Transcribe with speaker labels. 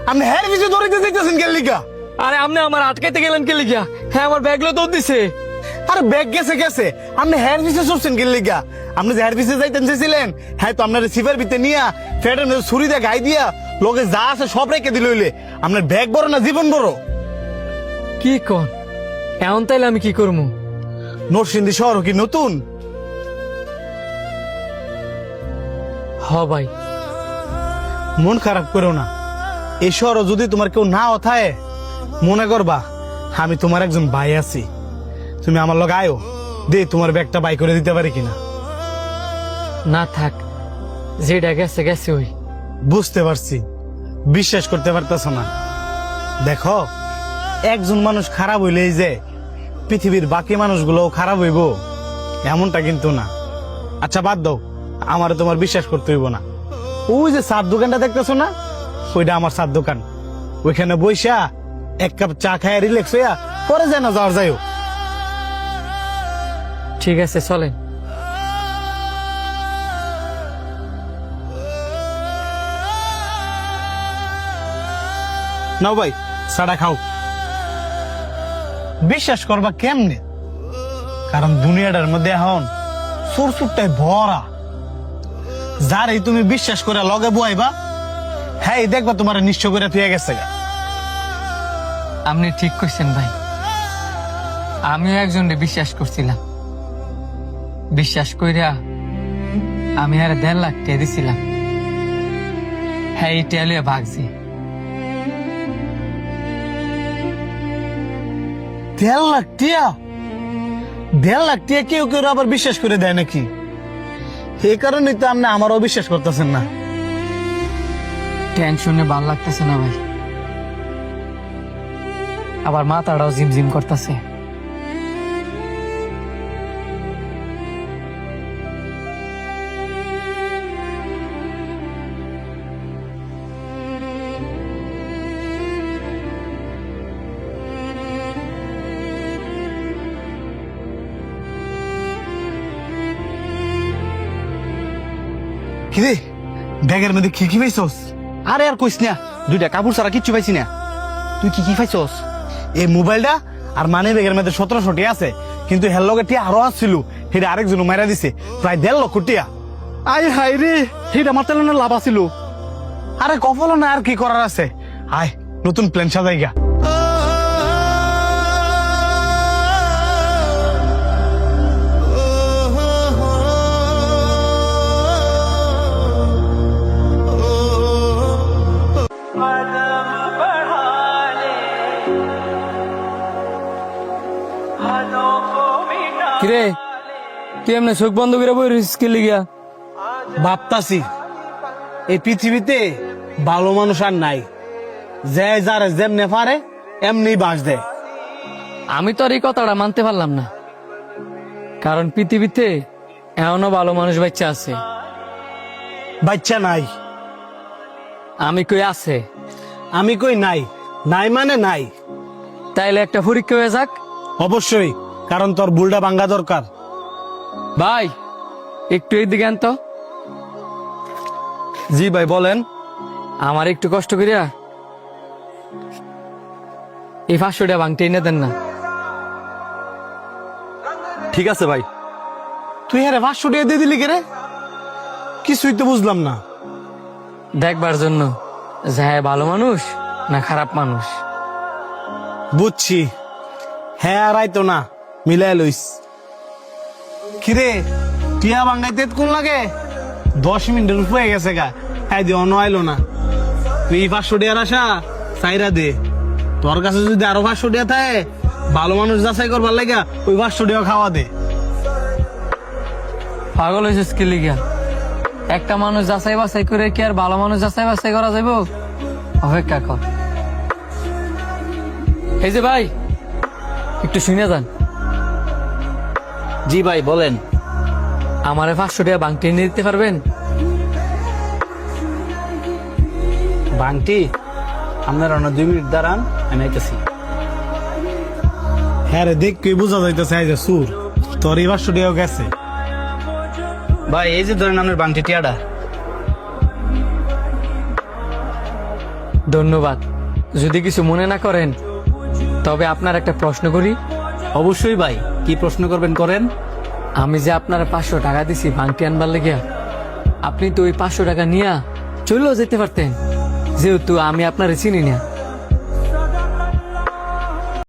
Speaker 1: আপনি হ্যার পিছু ধরিতে যাইতেছেন কে লিগা?
Speaker 2: আরে আপনি আমার আটকাইতে গেলেন কে লিগা? হ্যাঁ আমার ব্যাগগুলো তো দিছে।
Speaker 1: আরে ব্যাগ গেছে গেছে, আপনি হ্যার পিছু চড়ছেন কে লিগা? আপনি যে হ্যার পিছু যাইতেন চেয়েছিলেন, হ্যাঁ তো আপনার সিভার ভিতরে নিয়া ফেটের মধ্যে ছুরি দিয়ে গাই দিয়া লোকে যা আছে সব রেখে দিল হইলে আপনার ব্যাগ বড় না জীবন বড়?
Speaker 2: কি কন এমন তাইলে আমি কি করবো?
Speaker 1: নরসিংদী শহর কি নতুন?
Speaker 2: হ ভাই।
Speaker 1: মন খারাপ করো না, এই শহর যদি তোমার কেউ না অথায় মনে করবা আমি তোমার একজন ভাই আছি, তুমি আমার লগে আয়ো, দে তোমার ব্যাগটা বাই করে দিতে পারি কিনা।
Speaker 2: না থাক, যেটা গেছে গেছে ওই।
Speaker 1: বুঝতে পারছি, বিশ্বাস করতে পারতেছ না। দেখো, একজন মানুষ খারাপ হইলেই যে পৃথিবীর বাকি মানুষগুলোও খারাপ হইব এমনটা কিন্তু না। আচ্ছা বাদ দাও, আমার তোমার বিশ্বাস করতে হইব না। ওই যে চার দোকানটা দেখতেছো না, ওইটা আমার চার দোকান। ওইখানে বইসা এক কাপ চা খায় রিল্যাক্স হইয়া পরে যায় না যাওয়ার যাইও।
Speaker 2: ঠিক আছে চলেন।
Speaker 1: নাও ভাই চাটা খাও। বিশ্বাস করবা কেমনে? কারণ দুনিয়াটার মধ্যে এখন সুরসুরটাই ভরা। যারই তুমি বিশ্বাস করে লগে বুয়াইবা, হ্যাঁ দেখবা তোমার নিশ্চয় করে তুই গেছে।
Speaker 2: আপনি ঠিক কইছেন ভাই, আমিও একজনকে বিশ্বাস করছিলাম। বিশ্বাস কইরা আমি আর 1.5 লাখ টাকা দিছিলাম। হ্যাঁ এই টেলিয়া ভাগছি।
Speaker 1: 1.5 লাখ টিয়া? 1.5 লাখ টিয়া কেউ কেউ আবার বিশ্বাস করে দেয় নাকি? এই কারণেই তো আপনি আমারও বিশ্বাস করতেছেন না।
Speaker 2: টেনশনে ভাল লাগতেছে না ভাই, আবার মাথাটাও জিমজিম করতেছে।
Speaker 1: কিরে ব্যাগের মধ্যে কি কি পাইছস?
Speaker 3: আরে আর কইস না, 2টা কাপড় ছাড়া কিচ্ছু পাইছি না। তুই কি কি পাইছস?
Speaker 1: এই মোবাইলটা আর মানি ব্যাগের মধ্যে 1700 টিয়া আছে, কিন্তু হের লগে টিয়া আরো আসছিল, সেটা আরেকজন মাইরা দিছে প্রায় 1.5 লক্ষ টিয়া।
Speaker 3: আই হাই রে, সেইটা আমার তেলের লাভ আছিল।
Speaker 1: আরে কপাল না, আর কি করার আছে? আয় নতুন প্ল্যান সাজাইগা।
Speaker 2: কিরে তুই এমনি চোখ বন্ধ করে বই রইছিস কি লিগা?
Speaker 1: ভাবতাছি এই পৃথিবীতে ভালো মানুষ আর নাই, যে যারে যেমনে পারে এমনি বাস দেয়।
Speaker 2: আমি তো আর এই কথাটা মানতে পারলাম না, কারণ পৃথিবীতে এমনও ভালো মানুষ বাচ্চা আছে।
Speaker 1: বাচ্চা নাই?
Speaker 2: আমি কই আছে।
Speaker 1: আমি কই নাই, নাই মানে নাই।
Speaker 2: তাইলে একটা পরীক্ষা হয়ে যাক।
Speaker 1: অবশ্যই, কারণ তোর বুলটা ভাঙ্গা দরকার।
Speaker 2: ভাই একটু এইদিকে আন তো।
Speaker 3: জি ভাই বলেন।
Speaker 2: আমার একটু কষ্ট করিয়া এই 500 টাকা ভাঙতে এনে দেন না।
Speaker 3: ঠিক আছে ভাই।
Speaker 1: তুই হ্যাঁ 500 টাকা দিয়ে দিলি কে রে? কিছুই তো বুঝলাম না।
Speaker 2: দেখবার জন্য যে হ্যাঁ ভালো মানুষ না খারাপ মানুষ।
Speaker 1: বুঝছি, হ্যাঁ আর আইতো না, মিলাই লইস। কিরে টিয়া ভাঙ্গাইতে কোন লাগে? 10 মিনিটের উপরে গেছে গা, হ্যাঁ দিয়ে অন্য আইলো না। তুই 500 টাকার আশা চাইরা দে, তোর কাছে যদি আরো 500 টাকা থাকে ভালো মানুষ যাচাই করবার লাগা ওই 500 টাকা খাওয়া দে।
Speaker 2: পাগল হয়েছিস কি লিগা? একটা মানুষ যাচাই বাছাই করে কি আর ভালো মানুষ যাচাই বাছাই করা যাইব? অপেক্ষা কর। এই যে ভাই একটু শুনে যান।
Speaker 3: জি ভাই বলেন।
Speaker 2: আমারে 500 টাকা ভাঙতে এনে দিতে পারবেন?
Speaker 3: বাংটি আপনার 2 মিনিট দাঁড়ান, আমি আইতেছি।
Speaker 1: হ্যাঁ রে দেখ, কে বোঝা যাইতেছে এই যে সুর তোর এই 500 টাকা গেছে। ভাই এই যে ধরেন আপনার বাংটি টিয়াটা।
Speaker 2: ধন্যবাদ। যদি কিছু মনে না করেন তবে আপনার একটা প্রশ্ন করি।
Speaker 4: অবশ্যই ভাই, কি প্রশ্ন করবেন করেন।
Speaker 2: আমি যে আপনার 500 টাকা দিছি ভাঙটি আনবার লেগে, আপনি তো ওই 500 টাকা নিয়ে চলেও যেতে পারতেন, যেহেতু আমি আপনার চিনি না।